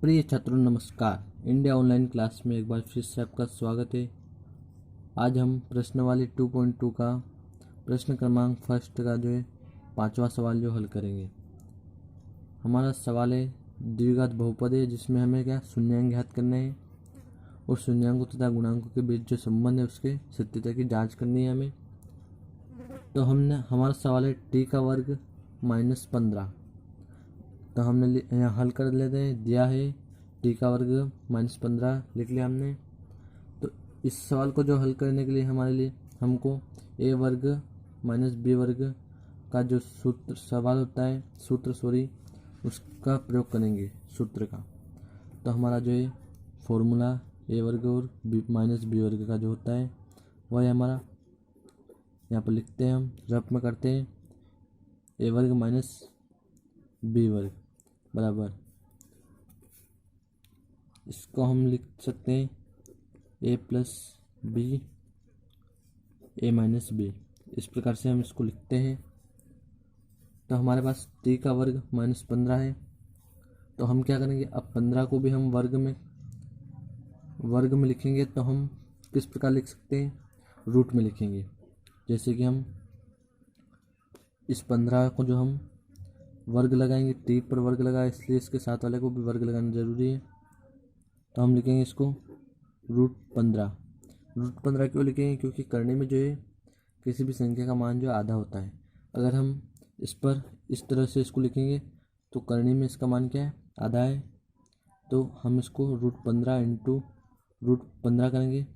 प्रिय छात्रों नमस्कार। इंडिया ऑनलाइन क्लास में एक बार फिर से आपका स्वागत है। आज हम प्रश्नावली 2.2 का प्रश्न क्रमांक फर्स्ट का जो है 5वां सवाल जो हल करेंगे। हमारा सवाल है द्विघात बहुपद है जिसमें हमें क्या शून्यांक ज्ञात करने हैं और शून्यांकों तथा गुणांकों के बीच जो संबंध है उसके सत्यता की जाँच करनी है हमें। तो हमारा सवाल है टी का वर्ग -15। तो हमने यहाँ हल कर लेते हैं। दिया है टी का वर्ग -15 लिख लिया हमने। तो इस सवाल को जो हल करने के लिए हमारे लिए हमको ए वर्ग -बी वर्ग का जो सवाल होता है उसका प्रयोग करेंगे सूत्र का। तो हमारा जो है फॉर्मूला ए वर्ग और बी वर्ग का जो होता है वह है हमारा, यहाँ पर लिखते हैं हम रफ में करते हैं ए वर्ग -बी वर्ग बराबर, इसको हम लिख सकते हैं ए प्लस बी ए माइनस बी। इस प्रकार से हम इसको लिखते हैं। तो हमारे पास टी का वर्ग -15 है। तो हम क्या करेंगे, अब 15 को भी हम वर्ग में लिखेंगे। तो हम किस प्रकार लिख सकते हैं, रूट में लिखेंगे। जैसे कि हम इस 15 को जो हम वर्ग लगाएंगे, टी पर वर्ग लगाए इसलिए इसके साथ वाले को भी वर्ग लगाना जरूरी है। तो हम लिखेंगे इसको √15। √15 क्यों लिखेंगे, क्योंकि करने में जो है किसी भी संख्या का मान जो आधा होता है। अगर हम इस तरह से इसको लिखेंगे तो करने में इसका मान क्या है, आधा है। तो हम इसको √15 इंटू √15 करेंगे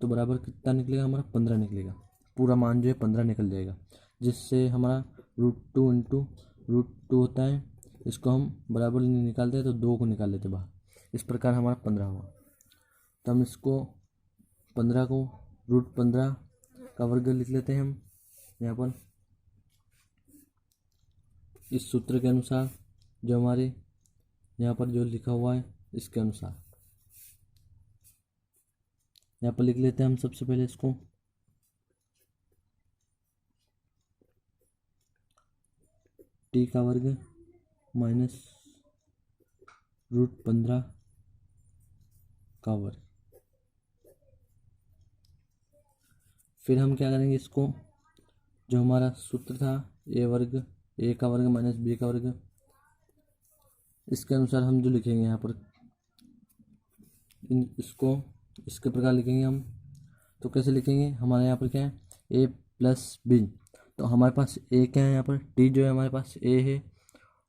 तो बराबर कितना निकलेगा, हमारा 15 निकलेगा। पूरा मान जो है 15 निकल जाएगा, जिससे हमारा √2 इंटू √2 होता है। इसको हम बराबर नहीं निकालते तो 2 को निकाल लेते बाहर। इस प्रकार हमारा 15 हुआ। तो हम इसको 15 को √15 का वर्ग लिख लेते हैं हम यहाँ पर इस सूत्र के अनुसार, जो हमारे यहाँ पर जो लिखा हुआ है इसके अनुसार। यहाँ पर लिख लेते हैं हम सबसे पहले इसको टी का वर्ग -√15 का वर्ग। फिर हम क्या करेंगे, इसको जो हमारा सूत्र था ए का वर्ग -बी का वर्ग, इसके अनुसार हम जो लिखेंगे यहाँ पर इसको इसके प्रकार लिखेंगे हम। तो कैसे लिखेंगे, हमारे यहाँ पर क्या है ए प्लस बी। तो हमारे पास ए क्या है, यहाँ पर टी जो है हमारे पास ए है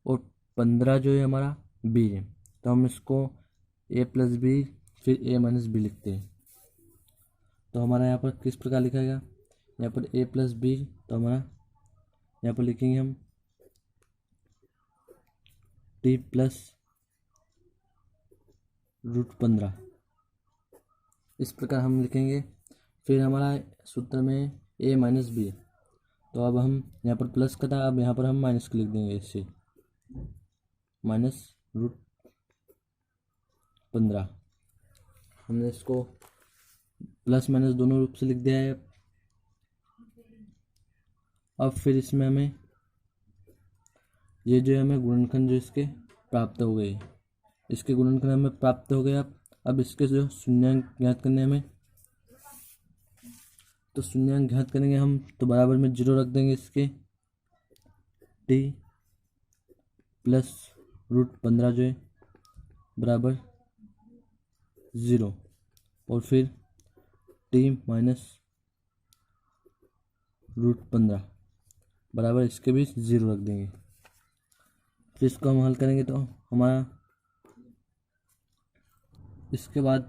और 15 जो है हमारा बी है। तो हम इसको ए प्लस बी फिर ए माइनस बी लिखते हैं। तो हमारा यहाँ पर किस प्रकार लिखा गया, यहाँ पर ए प्लस बी। तो हमारा यहाँ पर लिखेंगे हम टी प्लस √15। इस प्रकार हम लिखेंगे। फिर हमारा सूत्र में ए माइनस बी। तो अब हम यहाँ पर प्लस का था, अब यहाँ पर हम माइनस लिख देंगे, इससे -√15। हमने इसको प्लस माइनस दोनों रूप से लिख दिया है। अब फिर इसमें हमें ये जो हमें गुणनखंड जो इसके प्राप्त हो गए, इसके गुणनखंड हमें प्राप्त हो गया। अब इसके जो शून्यांक ज्ञात करने हमें, तो शून्यांक ज्ञात करेंगे हम तो बराबर में 0 रख देंगे इसके। टी प्लस √15 जो है बराबर 0 और फिर टी माइनस √15 बराबर इसके भी 0 रख देंगे। फिर इसको हम हल करेंगे तो हमारा इसके बाद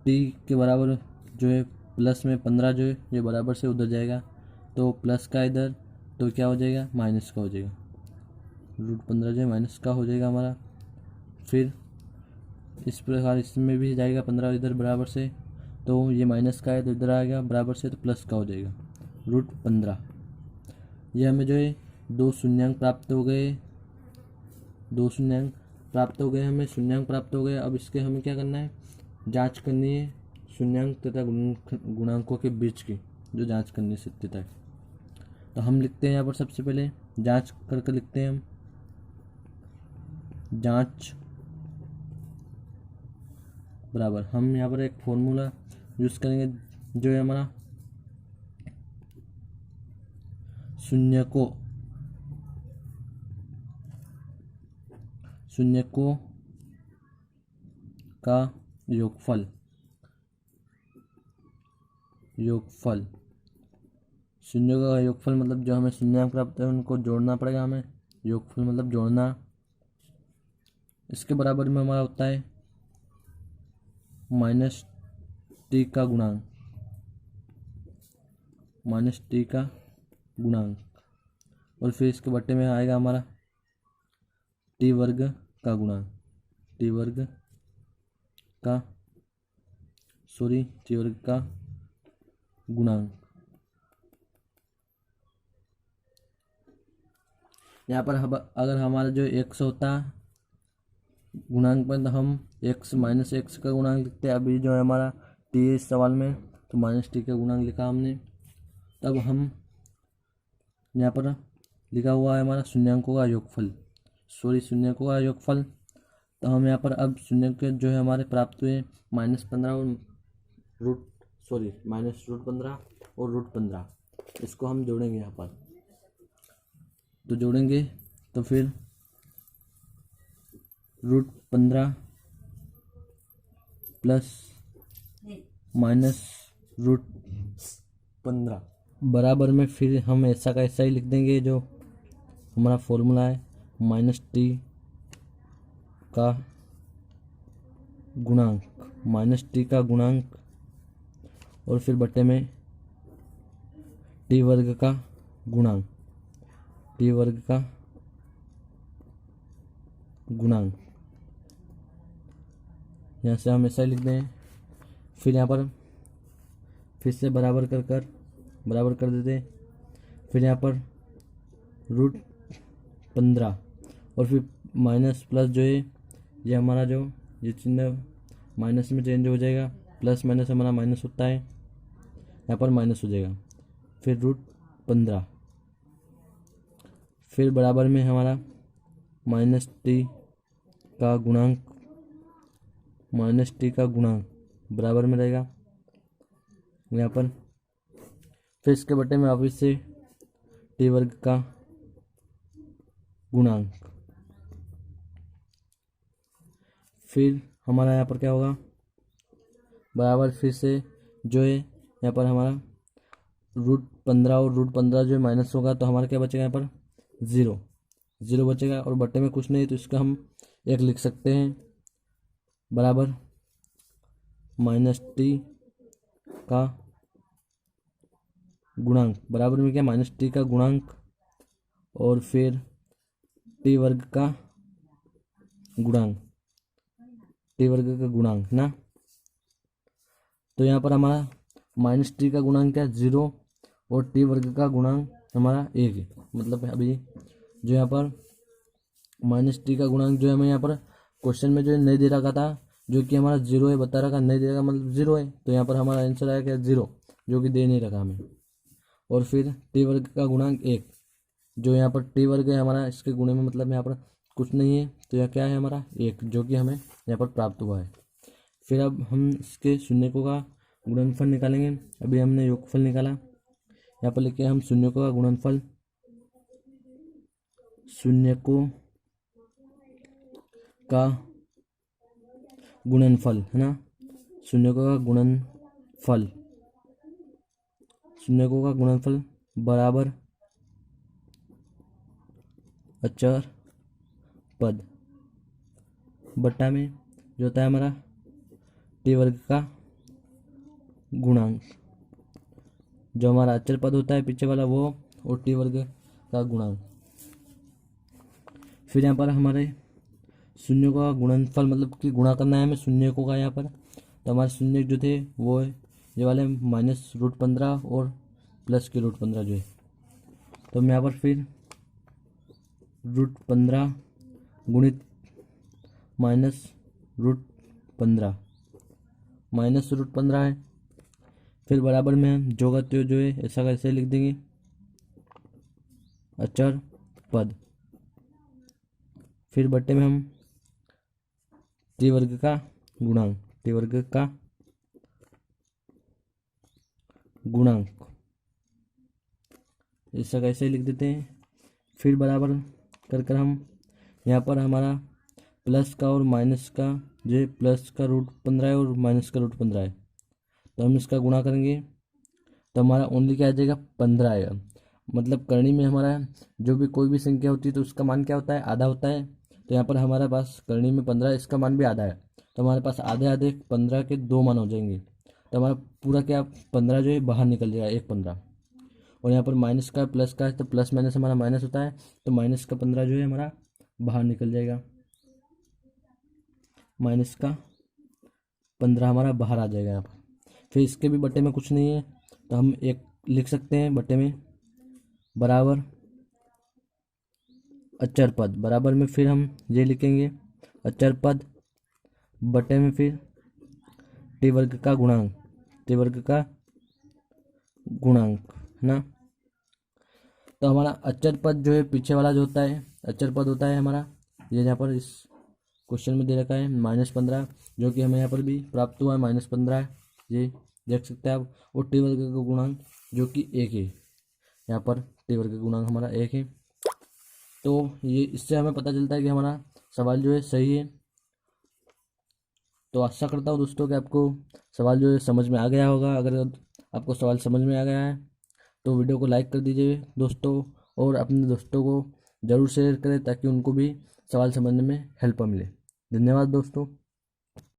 टी के बराबर जो है प्लस में 15 जो है ये बराबर से उधर जाएगा। तो प्लस का इधर तो क्या हो जाएगा, माइनस का हो जाएगा। √15 जो है माइनस का हो जाएगा हमारा। फिर इस प्रकार इसमें भी जाएगा 15 इधर बराबर से, तो ये माइनस का है तो इधर आ गया बराबर से, तो प्लस का हो जाएगा √15। ये हमें जो है दो शून्यांक प्राप्त हो गए, हमें शून्यांक प्राप्त हो गए। अब इसके हमें क्या करना है, जांच करनी है शून्यांक तथा गुणांकों के बीच की जो जांच करनी है सत्यता है। तो हम लिखते हैं यहाँ पर सबसे पहले जांच करके लिखते हैं हम, जांच बराबर हम यहाँ पर एक फॉर्मूला यूज़ करेंगे जो है हमारा शून्यकों का योगफल शून्य का योगफल मतलब जो हमें शून्याङ्क प्राप्त है उनको जोड़ना पड़ेगा हमें। योगफल मतलब जोड़ना। इसके बराबर में हमारा होता है माइनस टी का गुणांक और फिर इसके बट्टे में आएगा हमारा टी वर्ग का गुणांक। यहाँ पर अगर हमारा जो x होता गुणांक पर तो हम x माइनस एक्स का गुणांक लिखते हैं। अभी जो है हमारा t है इस सवाल में तो माइनस टी का गुणांक लिखा हमने। तब हम यहाँ पर लिखा हुआ है हमारा शून्याङ्कों का योगफल। तो हम यहाँ पर अब शून्य के जो है हमारे प्राप्त हुए -15 और -√15 और √15 इसको हम जोड़ेंगे यहाँ पर। तो जोड़ेंगे तो फिर √15 प्लस -√15 बराबर में फिर हम ऐसा का ऐसा ही लिख देंगे जो हमारा फॉर्मूला है -t का गुणांक और फिर बट्टे में टी वर्ग का गुणांक। यहाँ से हम ऐसा ही लिख दें। फिर यहाँ पर फिर से बराबर कर देते। फिर यहाँ पर √15 और फिर माइनस प्लस जो है ये हमारा जो ये चिन्ह माइनस में चेंज हो जाएगा। प्लस माइनस हमारा माइनस होता है, यहाँ पर माइनस हो जाएगा। फिर √15 फिर बराबर में हमारा -t का गुणांक बराबर में रहेगा यहाँ पर। फिर इसके बटे में वापिस से टी वर्ग का गुणांक। फिर हमारा यहाँ पर क्या होगा बराबर फिर से जो है यहाँ पर हमारा √15 और √15 जो है माइनस होगा तो हमारा क्या बचेगा यहाँ पर 0 बचेगा और बट्टे में कुछ नहीं तो इसका हम 1 लिख सकते हैं बराबर -t का गुणांक बराबर में क्या -t का गुणांक और फिर टी वर्ग का गुणांक ना। तो यहाँ पर हमारा -t का गुणांक क्या 0 और टी वर्ग का गुणांक हमारा 1 है। मतलब अभी जो यहाँ पर -t का गुणांक जो हमें यहाँ पर क्वेश्चन में जो नहीं दे रखा था जो कि हमारा 0 है बता रखा, नहीं दे रखा मतलब 0 है। तो यहाँ पर हमारा आंसर आया क्या 0 जो कि दे नहीं रखा हमें। और फिर टी वर्ग का गुणांक 1 जो यहाँ पर टी वर्ग है हमारा इसके गुणे में मतलब यहाँ पर कुछ नहीं है तो यह क्या है हमारा 1 जो कि हमें यहाँ पर प्राप्त हुआ है। फिर अब हम इसके शून्यकों का गुणनफल निकालेंगे। अभी हमने योगफल निकाला, यहाँ पर लिखे हम शून्यकों का गुणनफल, शून्यकों का गुणनफल है ना, शून्यकों का गुणनफल बराबर अचर पद बट्टा में जो होता है हमारा टी वर्ग का गुणांक, जो हमारा अचर पद होता है पीछे वाला वो और टी वर्ग का गुणांक। फिर यहाँ पर हमारे शून्यों का गुणनफल मतलब कि गुणा करना है हमें शून्यों का। यहाँ पर तो हमारे शून्य जो थे वो ये वाले -√15 और प्लस के √15 जो है। तो हम यहाँ पर फिर √15 गुणित -√15 -√15 है। फिर बराबर में हम जो करते हो जो है ऐसा कैसे लिख देंगे अचर पद। फिर बट्टे में हम टी वर्ग का गुणांक टी वर्ग का गुणांक, ऐसा कैसे लिख देते हैं। फिर बराबर कर कर हम यहाँ पर हमारा प्लस का और माइनस का जो है, प्लस का रूट 15 है और माइनस का रूट 15 है, तो हम इसका गुणा करेंगे तो हमारा ओनली क्या आ जाएगा, 15 आएगा। मतलब करनी में हमारा जो भी कोई भी संख्या होती है तो उसका मान क्या होता है, आधा होता है। तो यहाँ पर हमारे पास करनी में 15, इसका मान भी आधा है, तो हमारे पास आधे आधे 15 के 2 मान हो जाएंगे। तो हमारा पूरा क्या 15 जो है बाहर निकल जाएगा, एक 15। और यहाँ पर माइनस का प्लस का है तो प्लस माइनस हमारा माइनस होता है, तो माइनस का 15 जो है हमारा बाहर निकल जाएगा, माइनस का 15 हमारा बाहर आ जाएगा यहाँ पर। फिर इसके भी बटे में कुछ नहीं है तो हम एक लिख सकते हैं बटे में, बराबर अचर पद, बराबर में फिर हम ये लिखेंगे अचर पद, बटे में फिर टी वर्ग का गुणांक, टी वर्ग का गुणांक है ना। तो हमारा अचर पद जो है पीछे वाला जो होता है अचर पद होता है हमारा, ये यहाँ पर इस क्वेश्चन में दे रखा है -15, जो कि हमें यहाँ पर भी प्राप्त हुआ है -15, ये देख सकते हैं आप। और टी वर्ग का गुणांक जो कि 1 है, यहाँ पर टी वर्ग का गुणांक हमारा 1 है। तो ये इससे हमें पता चलता है कि हमारा सवाल जो है सही है। तो आशा करता हूँ दोस्तों कि आपको सवाल जो है समझ में आ गया होगा। अगर आपको सवाल समझ में आ गया है तो वीडियो को लाइक कर दीजिए दोस्तों, और अपने दोस्तों को ज़रूर शेयर करें ताकि उनको भी सवाल समझने में हेल्प मिले। धन्यवाद दोस्तों।